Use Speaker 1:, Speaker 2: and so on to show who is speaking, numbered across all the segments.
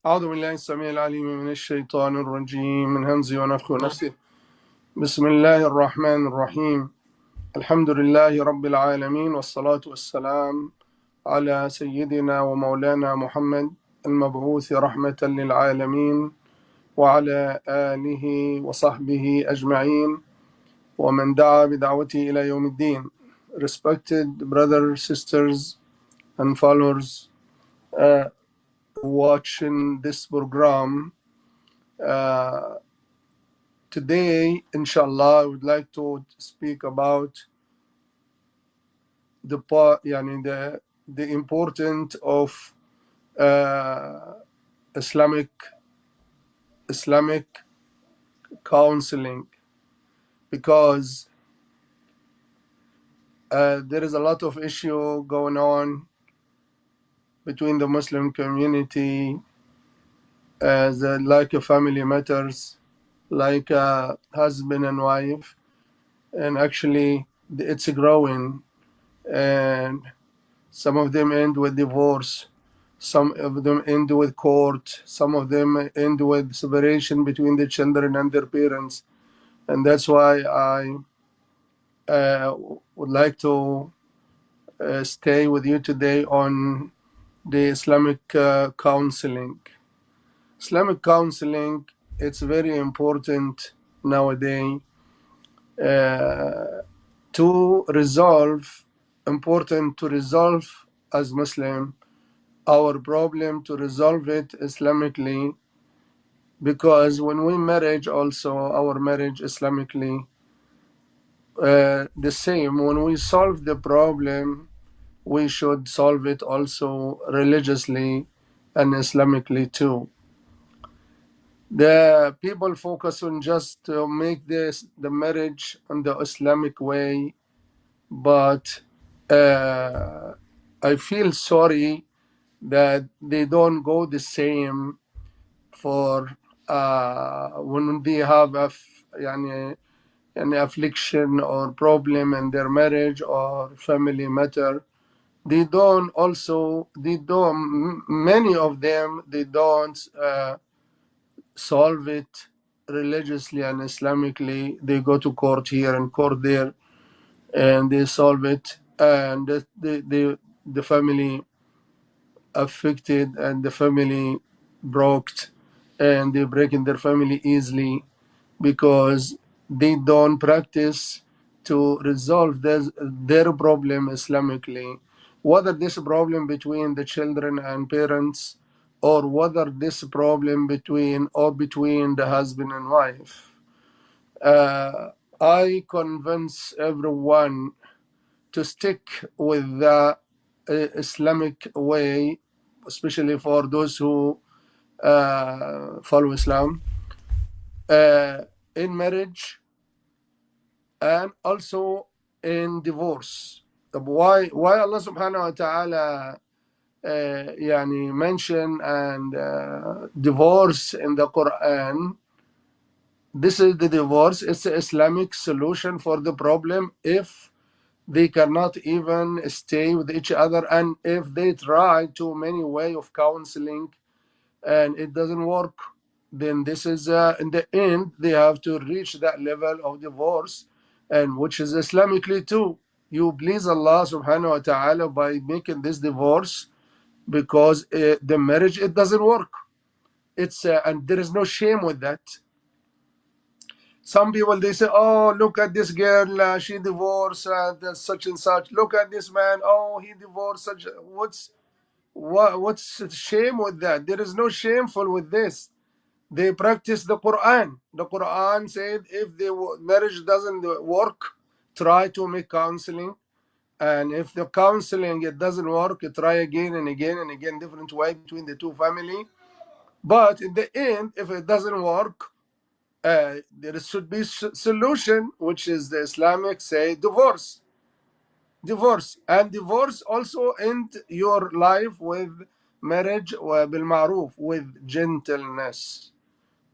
Speaker 1: أعوذ بالله السميع العليم من الشيطان الرجيم من همزه ونفخه ونفثه بسم الله الرحمن الرحيم الحمد لله رب العالمين والصلاة والسلام على سيدنا ومولانا محمد المبعوث رحمة للعالمين وعلى آله وصحبه أجمعين ومن دعا بدعوته إلى يوم الدين. Respected brothers, sisters and followers watching this program, today, inshallah, I would like to speak about the part, the importance of uh, Islamic counseling, because there is a lot of issue going on between the Muslim community, like family matters, like husband and wife, and actually it's growing, and some of them end with divorce, some of them end with court, some of them end with separation between the children and their parents. And that's why I would like to stay with you today on the Islamic counseling. Islamic counseling, it's very important nowadays to resolve, important to resolve as Muslim our problem, to resolve it Islamically, because when we marriage also our marriage Islamically, the same, when we solve the problem we should solve it also religiously and Islamically too. The people focus on just to make the marriage in the Islamic way, but I feel sorry that they don't go the same for when they have an affliction or problem in their marriage or family matter. Many of them, they don't solve it religiously and Islamically. They go to court here and court there, and they solve it, and the family affected and the family broke, and they break in their family easily because they don't practice to resolve their problem Islamically, whether this problem between the children and parents, or whether this problem between the husband and wife. I convince everyone to stick with the Islamic way, especially for those who follow Islam, in marriage and also in divorce. Why Allah subhanahu wa ta'ala mention and divorce in the Quran? This is the divorce. It's the Islamic solution for the problem if they cannot even stay with each other, and if they try too many way of counseling and it doesn't work, then this is in the end they have to reach that level of divorce, and which is Islamically too. You please Allah subhanahu wa ta'ala by making this divorce, because the marriage, it doesn't work. It's and there is no shame with that. Some people, they say, oh, look at this girl, she divorced such and such. Look at this man, oh, he divorced such. What's shame with that? There is no shameful with this. They practice the Quran. The Quran said if the marriage doesn't work, try to make counseling. And if the counseling, it doesn't work, try again and again and again, different way between the two family. But in the end, if it doesn't work, there should be solution, which is the Islamic say divorce. And divorce also end your life with marriage bil ma'ruf, with gentleness,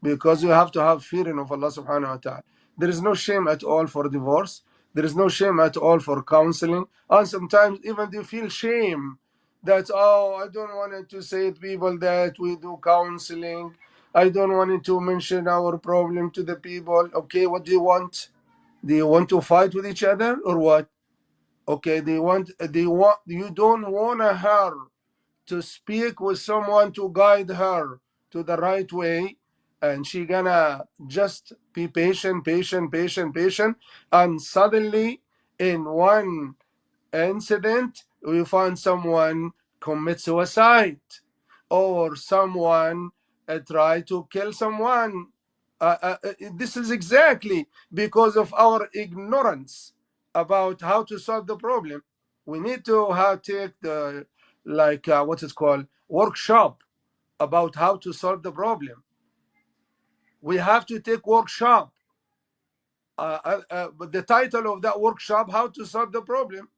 Speaker 1: because you have to have fearing of Allah subhanahu wa ta'ala. There is no shame at all for divorce. There is no shame at all for counseling. And sometimes even they feel shame that, oh, I don't want to say to people that we do counseling. I don't want to mention our problem to the people. Okay, what do you want? Do you want to fight with each other or what? Okay, you don't want her to speak with someone to guide her to the right way, and she gonna just be patient, patient, patient, patient, and suddenly in one incident, we find someone commit suicide or someone try to kill someone. This is exactly because of our ignorance about how to solve the problem. We need to take the like what is called workshop about how to solve the problem. We have to take workshop. But the title of that workshop, how to solve the problem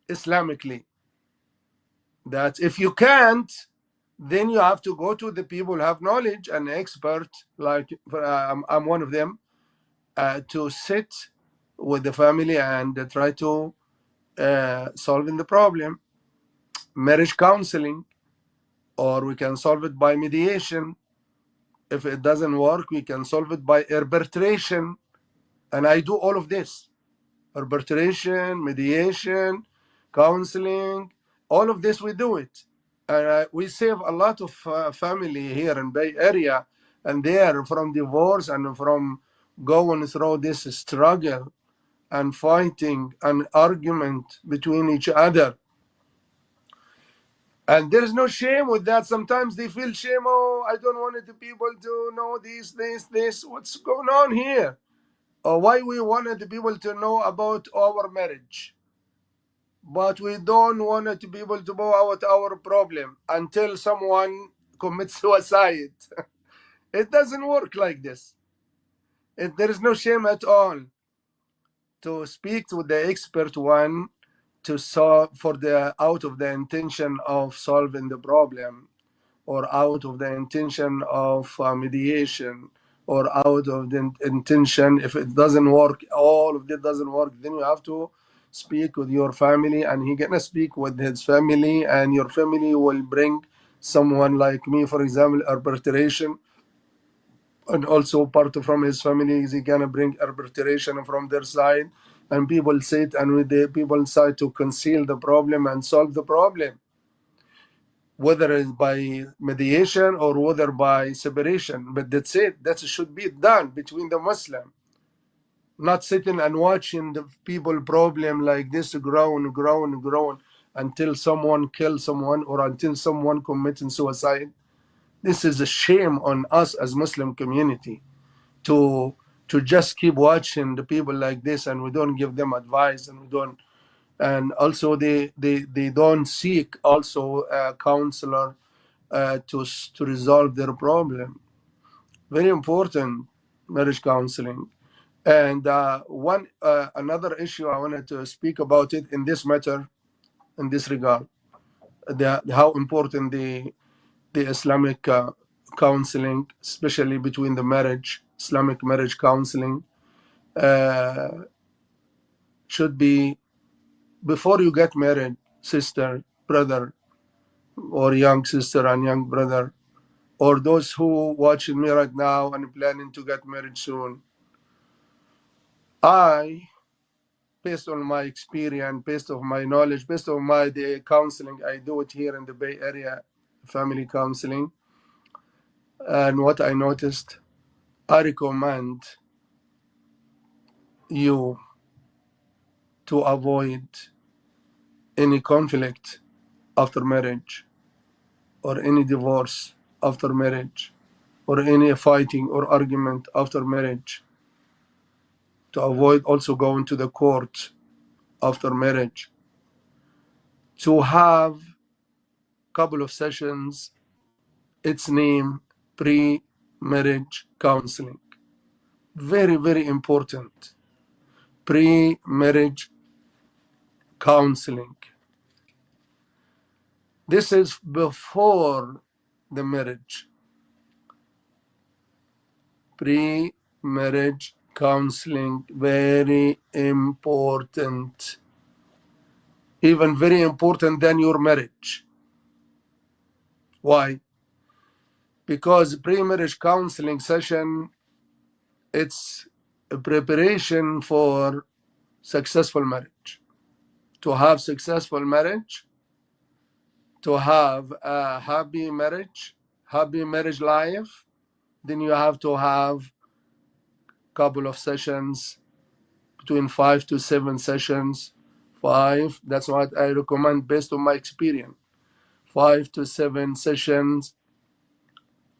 Speaker 1: Islamically. That if you can't, then you have to go to the people who have knowledge and expert, like I'm one of them, to sit with the family and try to solving the problem. Marriage counseling, or we can solve it by mediation. If it doesn't work, we can solve it by arbitration. And I do all of this: arbitration, mediation, counseling, all of this we do it. We save a lot of family here in Bay Area and there from divorce and from going through this struggle and fighting and argument between each other. And there's no shame with that. Sometimes they feel shame. Oh, I don't want the people to know this. What's going on here? Or why we wanted the people to know about our marriage, but we don't want to be able to know about our problem until someone commits suicide. It doesn't work like this. There is no shame at all to speak to the expert one to solve for the out of the intention of solving the problem, or out of the intention of mediation, or out of the intention if it doesn't work, all of it doesn't work, then you have to speak with your family, and he gonna speak with his family, and your family will bring someone like me, for example, arbitration, and also part from his family is he gonna bring arbitration from their side, and people sit and with the people side to conceal the problem and solve the problem, whether it's by mediation or whether by separation. But that's it. That should be done between the Muslim, not sitting and watching the people problem like this grow and grow and grow until someone kills someone or until someone committing suicide. This is a shame on us as Muslim community to just keep watching the people like this, and we don't give them advice, and we don't, and also they don't seek also a counselor to resolve their problem. Very important, marriage counseling. And one another issue I wanted to speak about it in this matter, in this regard, how important the Islamic counseling, especially between the marriage, Islamic marriage counseling, uh, should be before you get married, sister, brother, or young sister and young brother, or those who watching me right now and planning to get married soon. I, based on my experience, based on my knowledge, based on the counseling I do it here in the Bay Area, family counseling, and what I noticed, I recommend you to avoid any conflict after marriage, or any divorce after marriage, or any fighting or argument after marriage, to avoid also going to the court after marriage, to have couple of sessions, its name pre-marriage counseling. Very, very important. Pre-marriage counseling. This is before the marriage. Pre-marriage counseling, very important. Even very important than your marriage. Why? Because pre-marriage counseling session, it's a preparation for successful marriage. To have successful marriage, to have a happy marriage life, then you have to have a couple of sessions, between 5 to 7 sessions. That's what I recommend based on my experience. 5 to 7 sessions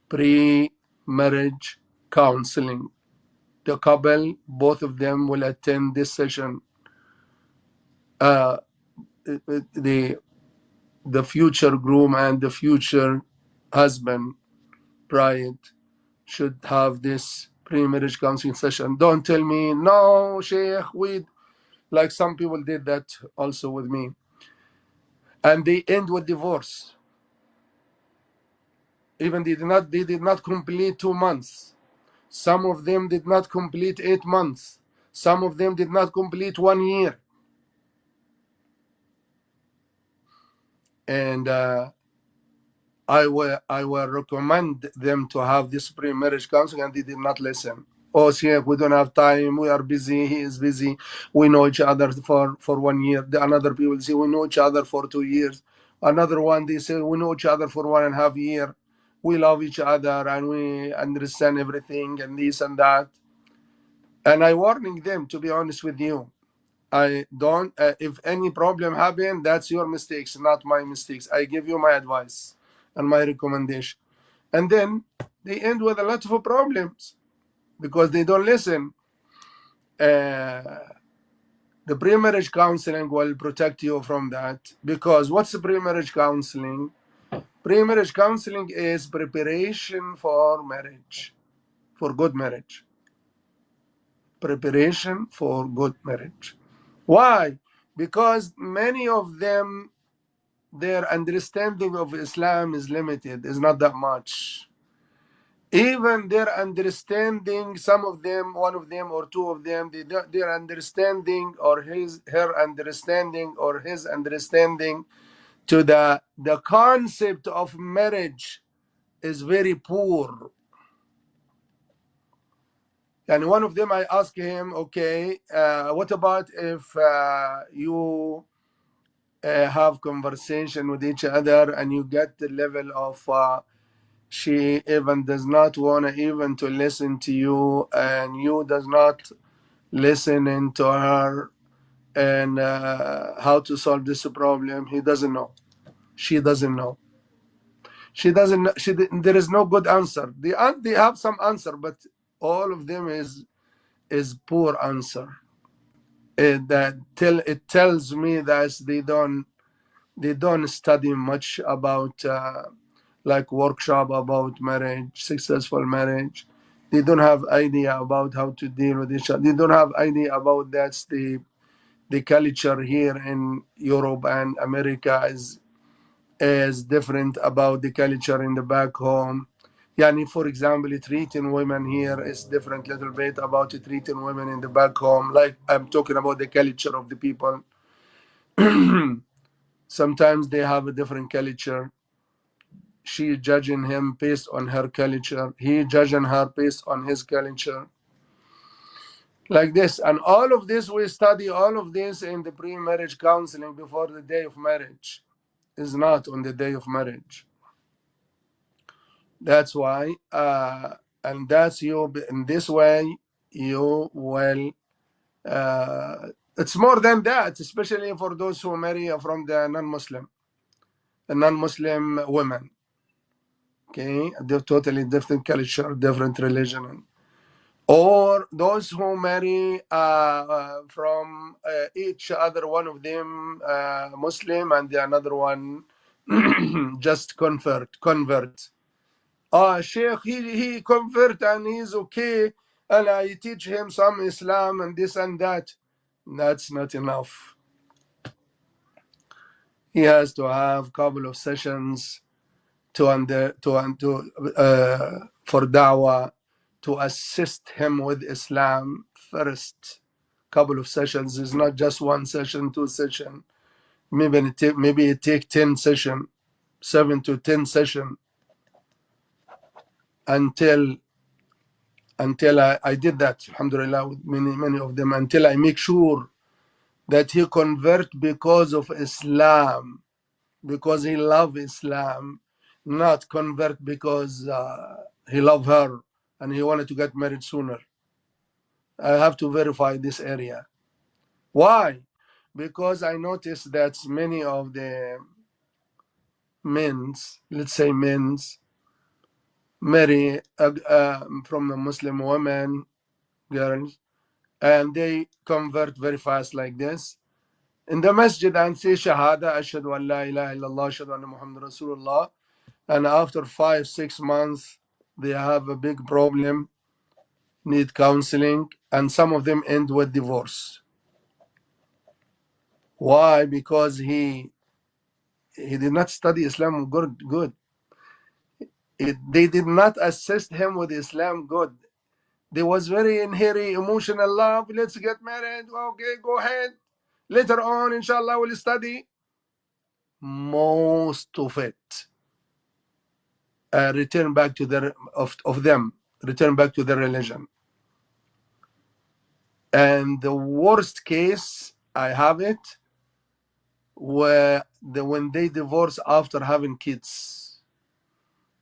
Speaker 1: pre-marriage counseling. The couple, both of them will attend this session. Uh, the the future groom and the future husband, bride, should have this pre-marriage counseling session. Don't tell me, no, Sheikh, we, like some people did that also with me. And they end with divorce. Even they did not complete 2 months. Some of them did not complete 8 months. Some of them did not complete 1 year. And I will recommend them to have this pre-marriage counseling, and they did not listen. Oh, Sheikh, we don't have time. We are busy. He is busy. We know each other for 1 year. The another people say we know each other for 2 years. Another one, they say we know each other for 1.5 years. We love each other and we understand everything and this and that. And I warning them, to be honest with you. I don't, if any problem happen, that's your mistakes, not my mistakes. I give you my advice and my recommendation. And then they end with a lot of problems because they don't listen. The pre-marriage counseling will protect you from that, because what's the pre-marriage counseling? Pre-marriage counseling is preparation for marriage, for good marriage. Preparation for good marriage. Why? Because many of them, their understanding of Islam is limited, is not that much. Even their understanding, some of them, one of them or two of them, their understanding or her understanding or his understanding to the concept of marriage is very poor. And one of them, I asked him, okay, what about if you have conversation with each other and you get the level of she even does not want to even to listen to you, and you does not listen to her, and how to solve this problem? He doesn't know. She doesn't know. She doesn't know. There is no good answer. They have some answer, but all of them is poor answer. It tells me that they don't study much about like workshop about marriage, successful marriage. They don't have idea about how to deal with each other. They don't have idea about that's the culture here in Europe and America is different about the culture in the back home. Yani, for example, treating women here is different little bit about treating women in the back home. Like I'm talking about the culture of the people. Sometimes they have a different culture. She judging him based on her culture. He judging her based on his culture. Like this. And all of this, we study all of this in the pre-marriage counseling before the day of marriage. Is not on the day of marriage. That's why, and that's you, in this way, you will, it's more than that, especially for those who marry from the non-Muslim women. Okay, they're totally different culture, different religion. Or those who marry from each other, one of them Muslim and the another one just convert. Sheikh, he convert and he's okay, and I teach him some Islam and this and that. That's not enough. He has to have couple of sessions for dawah, to assist him with Islam first. Couple of sessions is not just one session, 2 session. Maybe it take 10 session. 7 to 10 session until I did that, alhamdulillah, with many of them, until I make sure that he convert because of Islam, because he love Islam, not convert because he love her and he wanted to get married sooner. I have to verify this area. Why? Because I noticed that many of the men's, let's say men's, marry from a Muslim woman, girls, and they convert very fast like this. In the masjid and say Shahada, Ashhadu an la ilaha illallah, Ashhadu anna Muhammad Rasulullah. And after 5-6 months, they have a big problem, need counseling, and some of them end with divorce. Why? Because he did not study Islam good. They did not assist him with Islam good. They was very in hurry, emotional love. Let's get married. Okay, go ahead. Later on, inshallah, we'll study. Most of it return back to their of them return back to their religion. And the worst case, I have it, where when they divorce after having kids,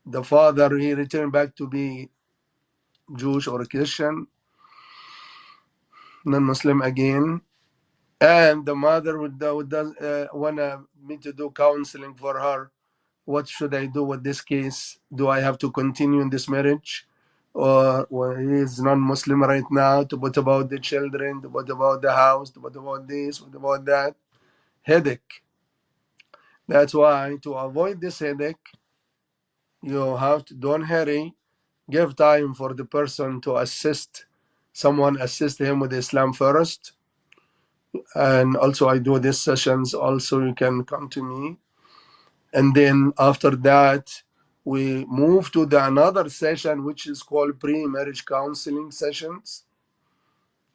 Speaker 1: the father, he returned back to be Jewish or Christian, non-Muslim again, and the mother would want me to do counseling for her. What should I do with this case? Do I have to continue in this marriage? Or well, he is non-Muslim right now, to what about the children, to what about the house, to what about this, what about that? Headache. That's why, to avoid this headache, you have to, don't hurry, give time for the person to someone assist him with Islam first. And also I do these sessions, also you can come to me. And then after that, we move to the another session, which is called pre-marriage counseling sessions,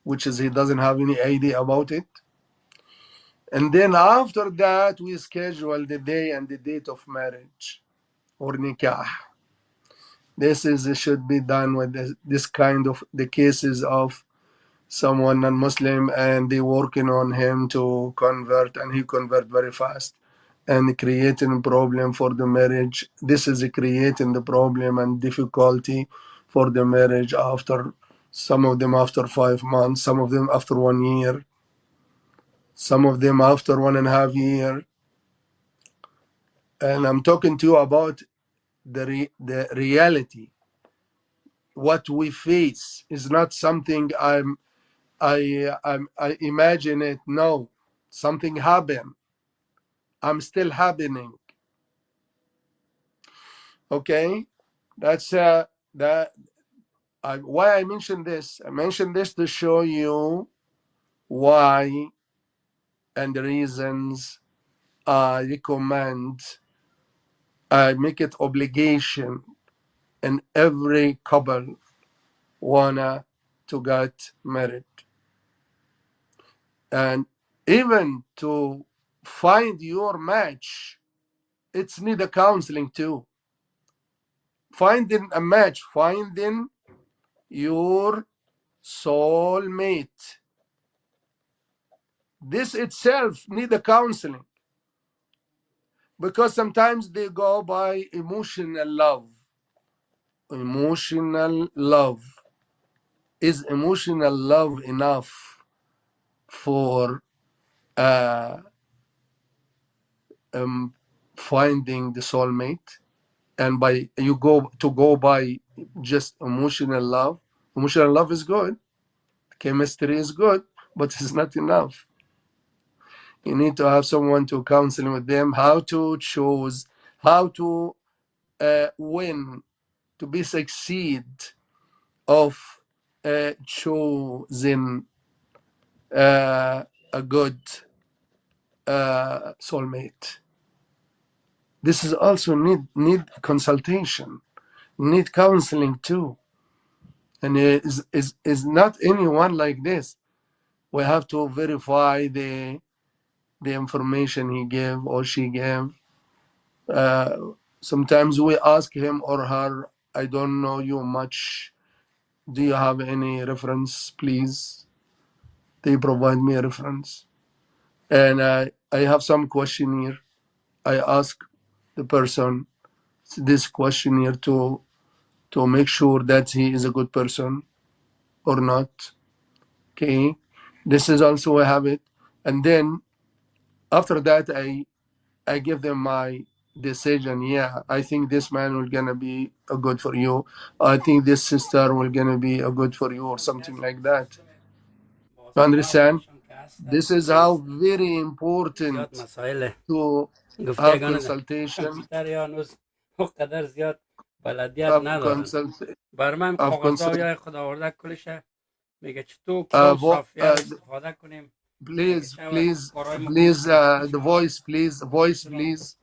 Speaker 1: which is he doesn't have any idea about it. And then after that, we schedule the day and the date of marriage or nikah. This should be done with this kind of the cases of someone non-Muslim and they working on him to convert, and he convert very fast and creating a problem for the marriage. This is creating the problem and difficulty for the marriage after, some of them after 5 months, some of them after 1 year, some of them after 1.5 years. And I'm talking to you about the reality. What we face is not something I imagine it. No, something happened. I'm still happening. Okay, that's that. Why I mentioned this? I mentioned this to show you why and the reasons I recommend. I make it obligation, and every couple wanna to get married, and even to find your match, it's need a counseling too. Finding a match, finding your soulmate, this itself need a counseling, because sometimes they go by emotional love. Emotional love. Is emotional love enough for uh, finding the soulmate? And by you go by just emotional love. Emotional love is good, chemistry is good, but it's not enough. You need to have someone to counsel with them how to choose, how to win, to be succeed of choosing a good soulmate. This is also need consultation, need counseling too, and is not anyone like this. We have to verify the information he gave or she gave, Uh, Sometimes we ask him or her, I don't know you much. Do you have any reference, please? They provide me a reference. And I have some questionnaire. I ask the person this questionnaire to make sure that he is a good person or not. Okay. This is also a habit. And then after that, I give them my decision. Yeah, I think this man will gonna be a good for you. I think this sister will gonna be a good for you, or something like that. You understand? This is how very important to have consultation, have consult, have consult. Please, please, please, the voice, please.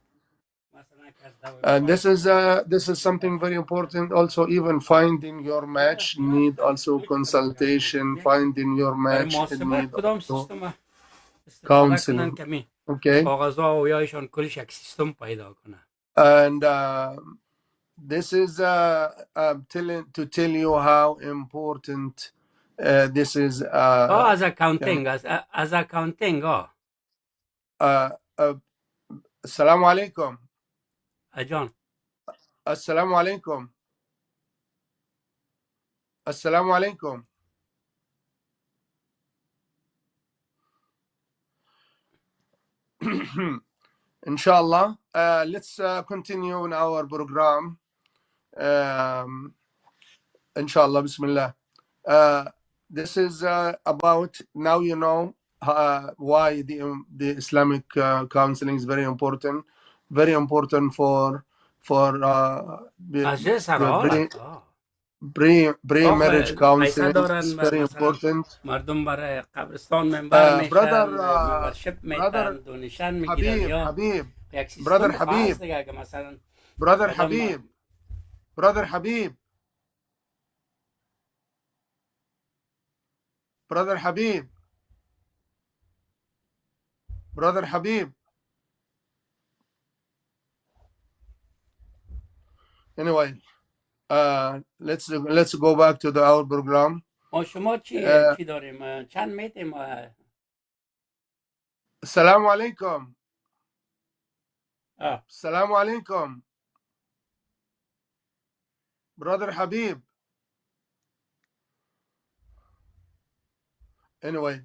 Speaker 1: And this is something very important. Also, even finding your match need also consultation. Finding your match it need also counseling. Okay, and this is to tell you how important this is. Assalamu alaikum. Assalamu alaikum. Assalamu alaikum. Inshallah, let's continue in our program. Inshallah, Bismillah. This is about, now you know why the Islamic counseling is very important for the pre-marriage counseling is very important. Brother Habib, brother Habib, brother Habib, brother Habib, brother Habib, brother Habib. Anyway, let's go back to our program. Assalamu alaikum. Assalamu alaikum. Brother Habib. Anyway,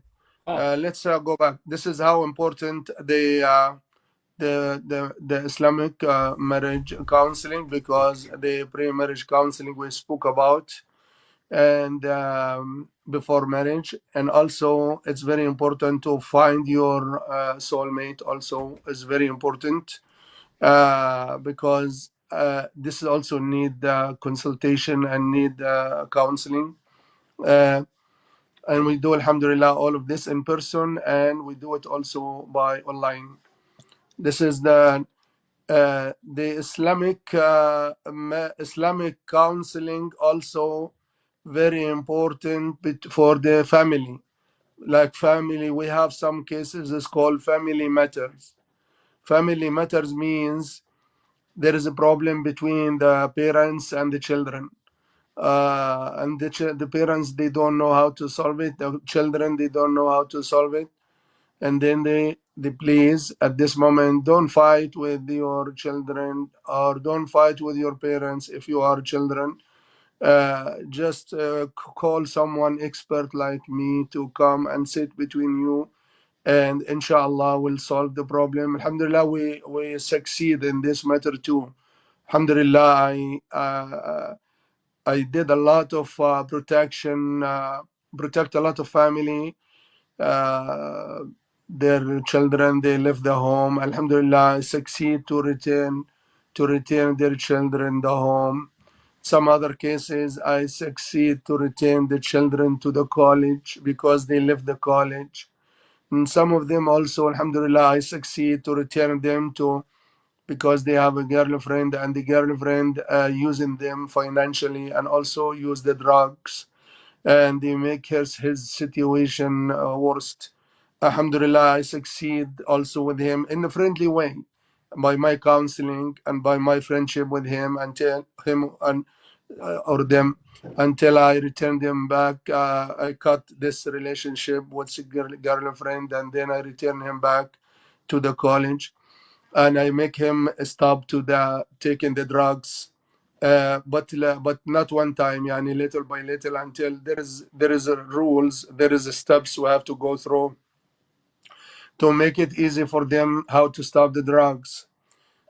Speaker 1: let's go back. This is how important the Islamic marriage counseling, because the pre-marriage counseling we spoke about, and before marriage, and also it's very important to find your soulmate. Also, is very important because this also need consultation and need counseling. And we do, alhamdulillah, all of this in person, and we do it also by online. This is the Islamic counseling, also very important for the family. Like family, we have some cases, it's called family matters. Family matters means there is a problem between the parents and the children. And the parents, they don't know how to solve it. The children, they don't know how to solve it. And then they please, at this moment, don't fight with your children, or don't fight with your parents if you are children. Just call someone expert like me to come and sit between you, and inshallah we'll solve the problem. Alhamdulillah, we succeed in this matter too. Alhamdulillah, I did a lot of protection, protect a lot of family. Their children, they left the home. Alhamdulillah, I succeed to return their children the home. Some other cases, I succeed to return the children to the college because they left the college. And some of them also, alhamdulillah, I succeed to return them to, because they have a girlfriend, and the girlfriend using them financially and also use the drugs, and they make his situation worst. Alhamdulillah, I succeed also with him in a friendly way. by my counseling and by my friendship with him until him and or them until I returned them back. I cut this relationship with girlfriend, and then I return him back to the college, and I make him stop to the taking the drugs. But not one time, yani little by little, until there is a rules, there is a steps we have to go through to make it easy for them how to stop the drugs.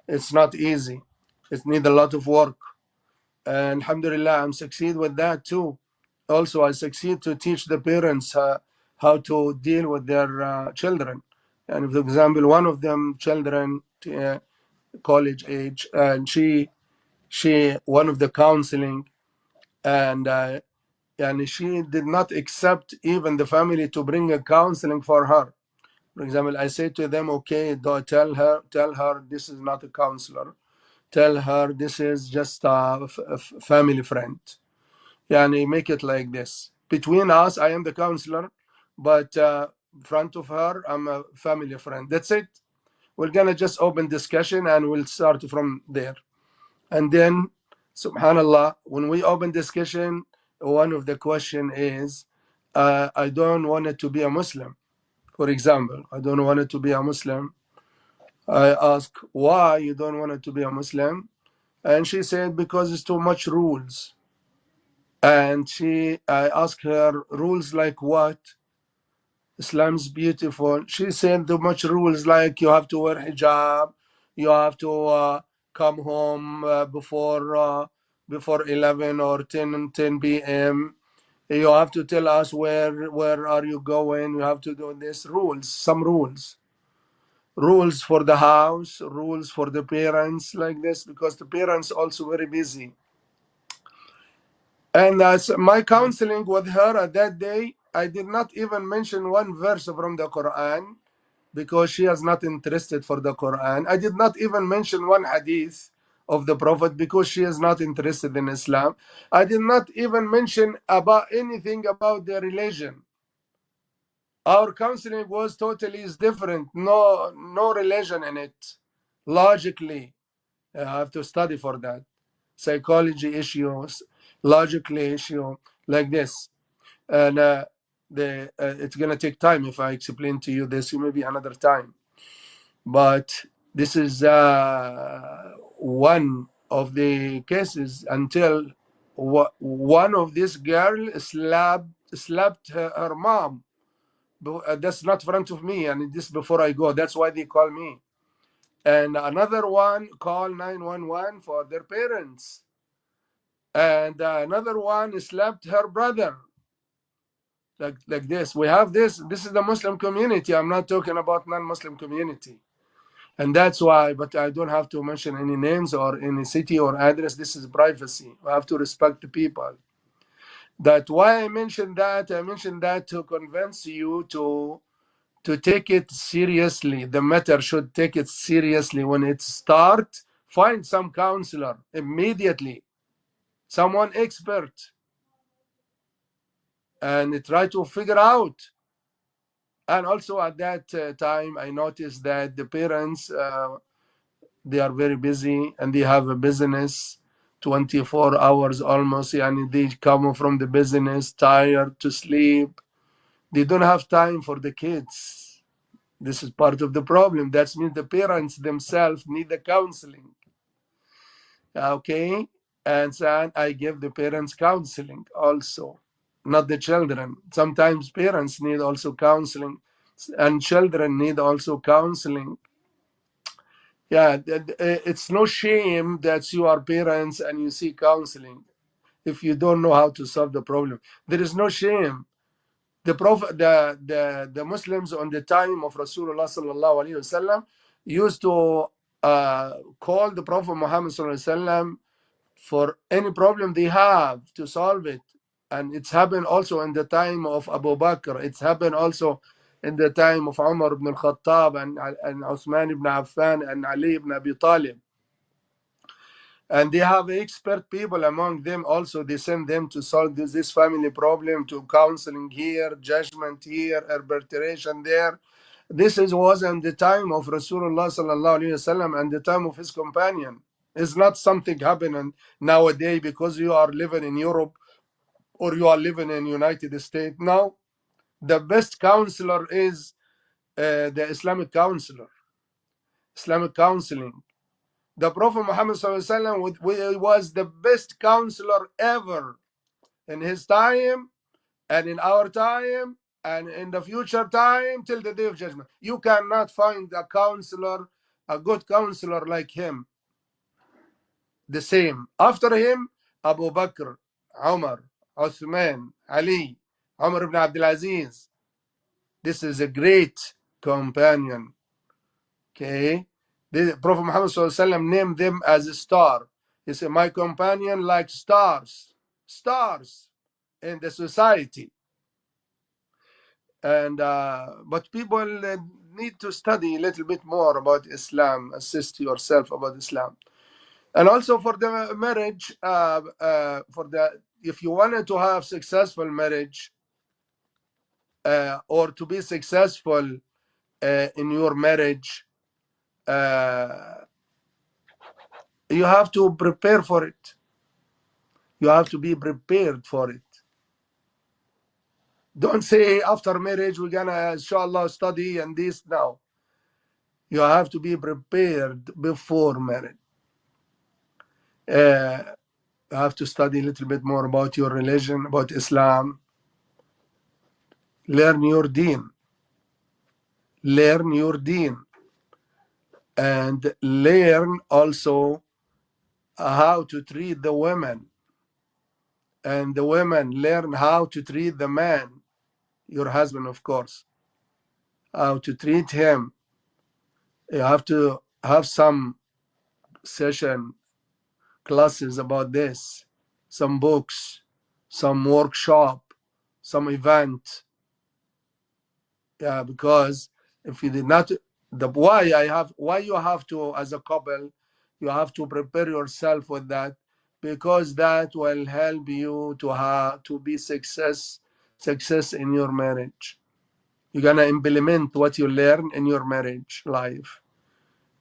Speaker 1: It's not easy. It needs a lot of work. And alhamdulillah, I'm succeed with that too. Also, I succeed to teach the parents how to deal with their children. And for example, one of them children, college age, and she one of the counseling, and she did not accept even the family to bring a counseling for her. For example, I say to them, okay, tell her this is not a counselor. Tell her this is just a family friend. Yani make it like this. Between us, I am the counselor, but in front of her, I'm a family friend. That's it. We're gonna just open discussion and we'll start from there. And then, subhanallah, when we open discussion, one of the question is, I don't want it to be a Muslim. For example, I don't want it to be a Muslim. I ask, why you don't want it to be a Muslim? And she said, because it's too much rules. And I asked her, rules like what? Islam's beautiful. She said too much rules like you have to wear hijab, you have to come home before 11 or 10 p.m. You have to tell us where are you going. You have to do this rules, some rules for the house, rules for the parents, like this, because the parents also very busy. And as my counseling with her at that day, I did not even mention one verse from the Quran because she is not interested for the Quran. I did not even mention one hadith of the Prophet because she is not interested in Islam. I did not even mention about anything about their religion. Our counseling was totally different. No religion in it. Logically, I have to study for that. Psychology issues, logically issue like this. And it's gonna take time if I explain to you this. Maybe another time. But this is one of the cases until one of this girl slapped her mom. That's not in front of me, and this before I go. That's why they call me. And another one called 911 for their parents. And another one slapped her brother. Like this. We have this. This is the Muslim community. I'm not talking about non-Muslim community. And that's why, but I don't have to mention any names or any city or address. This is privacy. We have to respect the people. That's why I mentioned that. I mentioned that to convince you to take it seriously. The matter should take it seriously. When it starts, find some counselor immediately, someone expert, and try to figure out. And also at that time, I noticed that the parents, they are very busy and they have a business 24 hours almost. And they come from the business tired to sleep. They don't have time for the kids. This is part of the problem. That means the parents themselves need the counseling. Okay? And so I give the parents counseling also, not the children. Sometimes parents need also counseling, and children need also counseling. Yeah, it's no shame that you are parents and you see counseling if you don't know how to solve the problem. There is no shame. The Prophet, the Muslims on the time of Rasulullah sallallahu alaihi wasallam used to call the Prophet Muhammad sallallahu alaihi wasallam for any problem they have to solve it. And it's happened also in the time of Abu Bakr. It's happened also in the time of Umar ibn al-Khattab and Uthman ibn Affan and Ali ibn Abi Talib. And they have expert people among them also. They send them to solve this family problem, to counseling here, judgment here, arbitration there. This was in the time of Rasulullah sallallahu alaihi wasallam and the time of his companion. It's not something happening nowadays because you are living in Europe or you are living in United States. Now, the best counselor is the Islamic counselor, Islamic counseling. The Prophet Muhammad sallallahu alaihi wasallam was the best counselor ever in his time and in our time and in the future time till the day of judgment. You cannot find a counselor, a good counselor like him. The same. After him, Abu Bakr, Umar, Uthman, Ali, Umar ibn Abdul Aziz. This is a great companion. Okay. The Prophet Muhammad ﷺ named them as a star. He said, my companion like stars, stars in the society. And but people need to study a little bit more about Islam, assist yourself about Islam. And also for the marriage, if you wanted to have successful marriage or to be successful in your marriage, you have to prepare for it. You have to be prepared for it. Don't say after marriage we're gonna inshallah study and this now. You have to be prepared before marriage. You have to study a little bit more about your religion, about Islam. Learn your deen. Learn your deen. And learn also how to treat the women. And the women learn how to treat the man, your husband, of course. How to treat him. You have to have some session classes about this, some books, some workshop, some event. Yeah, because if you did not, why you have to, as a couple, you have to prepare yourself with that, because that will help you to be success in your marriage. You're gonna implement what you learn in your marriage life.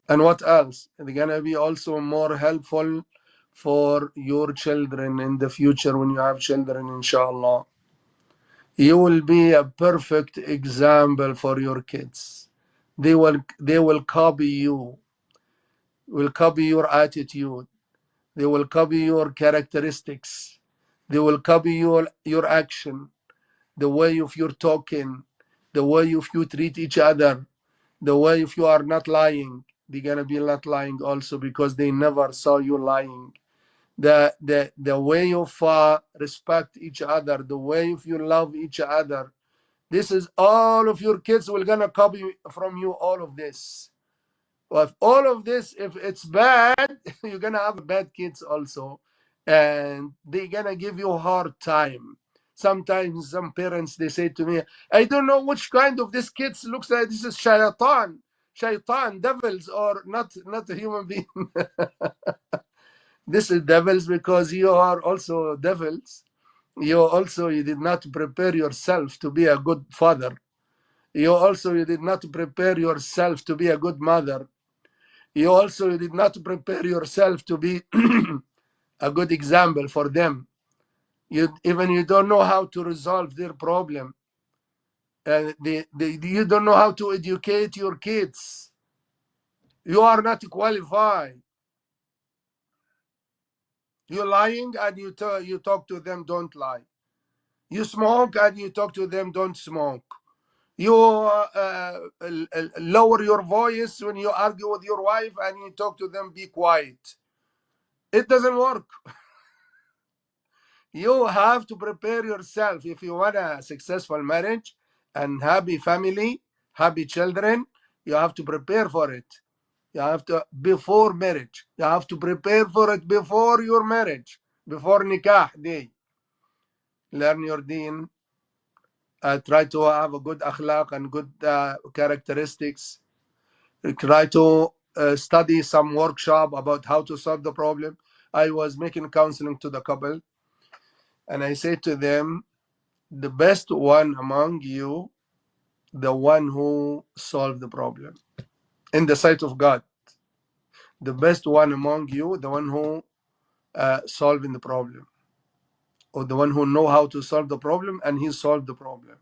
Speaker 1: And what else? It's gonna be also more helpful for your children in the future when you have children, inshallah. You will be a perfect example for your kids. They will copy you, will copy your attitude. They will copy your characteristics. They will copy your action, the way of your talking, the way of you treat each other, the way if you are not lying. They're gonna be not lying also because they never saw you lying. The way of respect each other, the way if you love each other. This is all of your kids will gonna copy from you all of this. Well, all of this, if it's bad, you're gonna have bad kids also, and they're gonna give you a hard time. Sometimes some parents they say to me, I don't know which kind of this kids looks like. This is shaitan, devils, or not a human being. This is devils because you are also devils. You did not prepare yourself to be a good father. You did not prepare yourself to be a good mother. You did not prepare yourself to be a good example for them. You don't know how to resolve their problem. You don't know how to educate your kids. You are not qualified. You're lying and you talk to them, don't lie. You smoke and you talk to them, don't smoke. You lower your voice when you argue with your wife and you talk to them, be quiet. It doesn't work. You have to prepare yourself if you want a successful marriage and happy family, happy children. You have to prepare for it. You have to, before marriage, you have to prepare for it before your marriage, before nikah day. Learn your deen. Try to have a good akhlaq and good characteristics. Try to study some workshop about how to solve the problem. I was making counseling to the couple, and I said to them, the best one among you the one who solved the problem in the sight of God. The best one among you, the one who solving the problem, or the one who know how to solve the problem, and he solved the problem.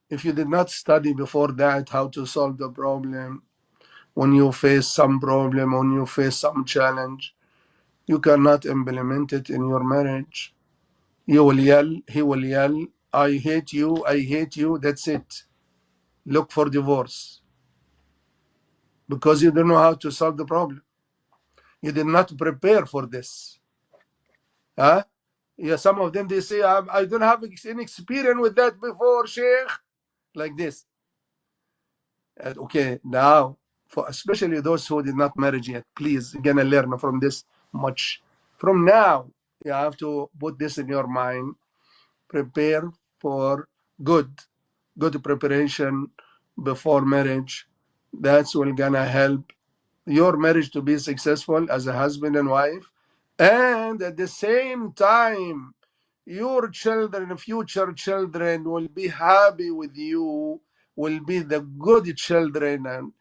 Speaker 1: If you did not study before that how to solve the problem, when you face some problem, when you face some challenge, you cannot implement it in your marriage. You will yell, he will yell, I hate you, I hate you, that's it. Look for divorce because you don't know how to solve the problem. You did not prepare for this. Huh? Yeah, some of them, they say, I don't have any experience with that before, Sheikh. Like this. Okay, now, for especially those who did not marry yet, please, you're gonna learn from this much. From now, you have to put this in your mind. Prepare for good preparation before marriage. That's what gonna help your marriage to be successful as a husband and wife, and at the same time your children, future children, will be happy with you, will be the good children,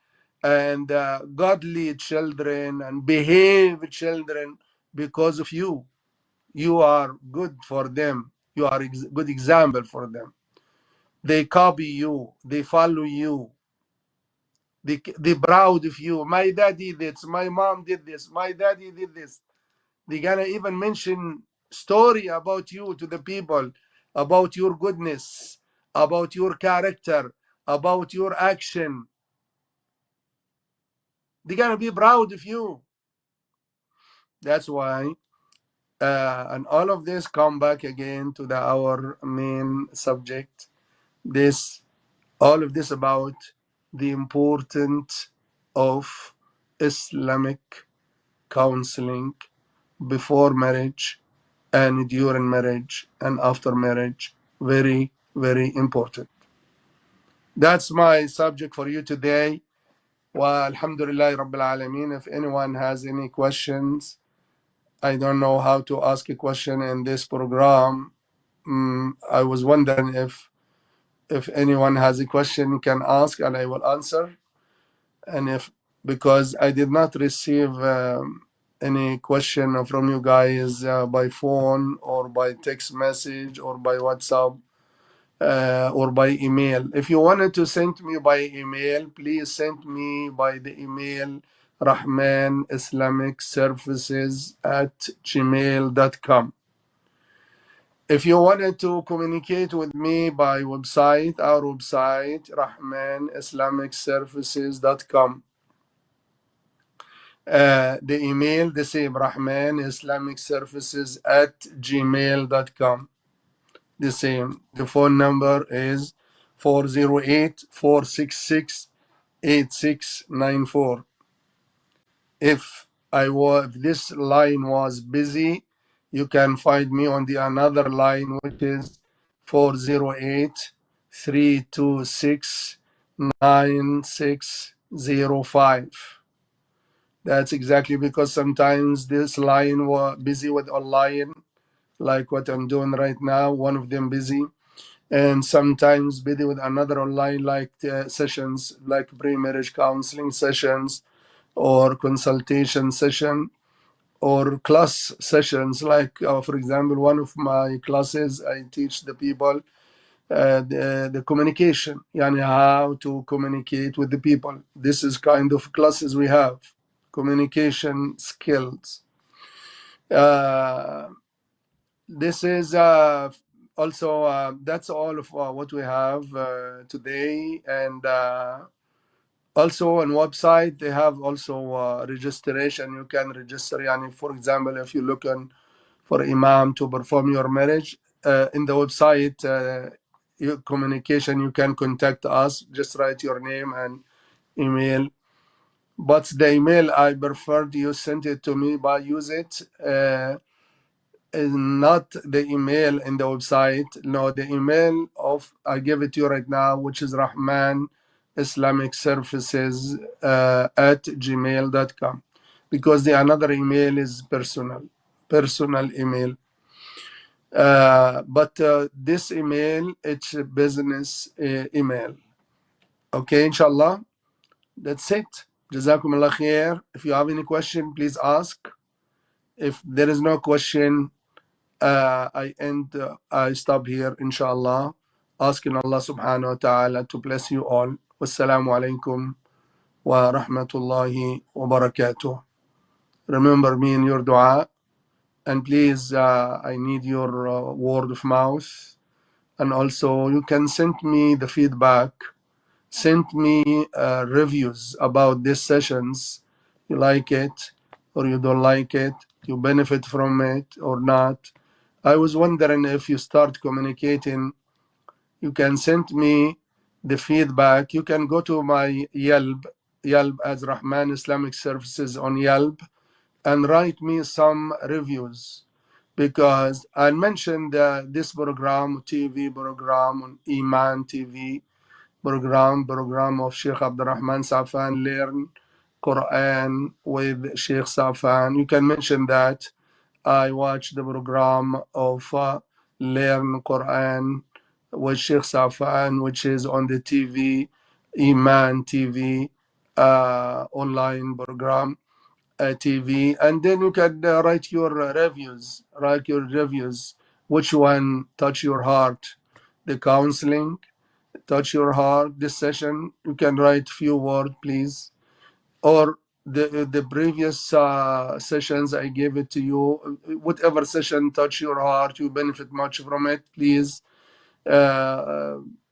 Speaker 1: and godly children and behave children because of you. You are good for them. You are good example for them. They copy you, they follow you, they proud of you. My daddy did this, my mom did this, my daddy did this. They're gonna even mention story about you to the people, about your goodness, about your character, about your action. They're gonna be proud of you. That's why, and all of this come back again to our main subject. This, all of this about the importance of Islamic counseling before marriage and during marriage and after marriage. Very, very important. That's my subject for you today. Wa alhamdulillah rabbil alameen. If anyone has any questions, I don't know how to ask a question in this program. I was wondering if anyone has a question can ask and I will answer. And if, because I did not receive any question from you guys by phone or by text message or by WhatsApp or by email. If you wanted to send me by email, please send me by the email Rahman Islamic Services at gmail.com. If you wanted to communicate with me by website, our website, rahmanislamicservices.com. The email, the same, Rahman Islamic Services at gmail.com. The same. The phone number is 408-466-8694. If this line was busy, you can find me on the another line, which is 408-326-9605. That's exactly because sometimes this line was busy with online, like what I'm doing right now, one of them busy, and sometimes busy with another online, like sessions, like pre-marriage counseling sessions or consultation session or class sessions. Like, for example, one of my classes, I teach the people the communication, yani how to communicate with the people. This is kind of classes we have, communication skills. This is also, that's all of what we have today. And also on website, they have also registration. You can register, yani, for example, if you're looking for imam to perform your marriage, in the website, your communication, you can contact us. Just write your name and email. But the email I preferred you send it to me by use it. Is not the email in the website. No, the email of, I give it to you right now, which is Rahman Islamic Services at gmail.com, because the another email is personal email. But this email, it's a business email. Okay, inshallah. That's it. Jazakum Allah khair. If you have any question, please ask. If there is no question, I stop here, inshallah, asking Allah subhanahu wa ta'ala to bless you all. Wassalamu alaikum wa rahmatullahi wa barakatuh. Remember me in your dua, and please, I need your word of mouth. And also, you can send me the feedback, send me reviews about these sessions. You like it or you don't like it, you benefit from it or not. I was wondering if you start communicating, you can send me the feedback. You can go to my Yelp as Rahman Islamic Services on Yelp, and write me some reviews, because I mentioned this program, TV program on Iman TV program of Shaykh Abdurrahman Saafan, Learn Quran with Shaykh Saafan. You can mention that. I watched the program of Learn Quran with Sheikh Saafan, which is on the TV, Iman TV, online program, TV. And then you can write your reviews. Write your reviews. Which one touch your heart? The counseling touch your heart. This session, you can write few words, please, or the previous sessions I gave it to you. Whatever session touch your heart, you benefit much from it, please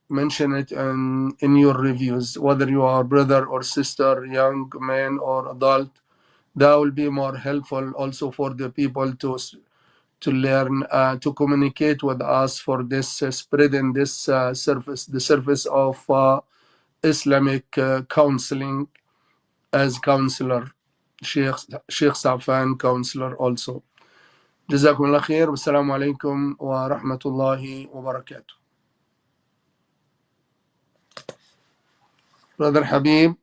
Speaker 1: mention it in your reviews, whether you are brother or sister, young man or adult. That will be more helpful also for the people to learn, to communicate with us for this spreading this service, the service of Islamic counseling as counselor, Sheikh Saafan counselor also. جزاكم الله خير والسلام عليكم ورحمة الله وبركاته. Brother Habib.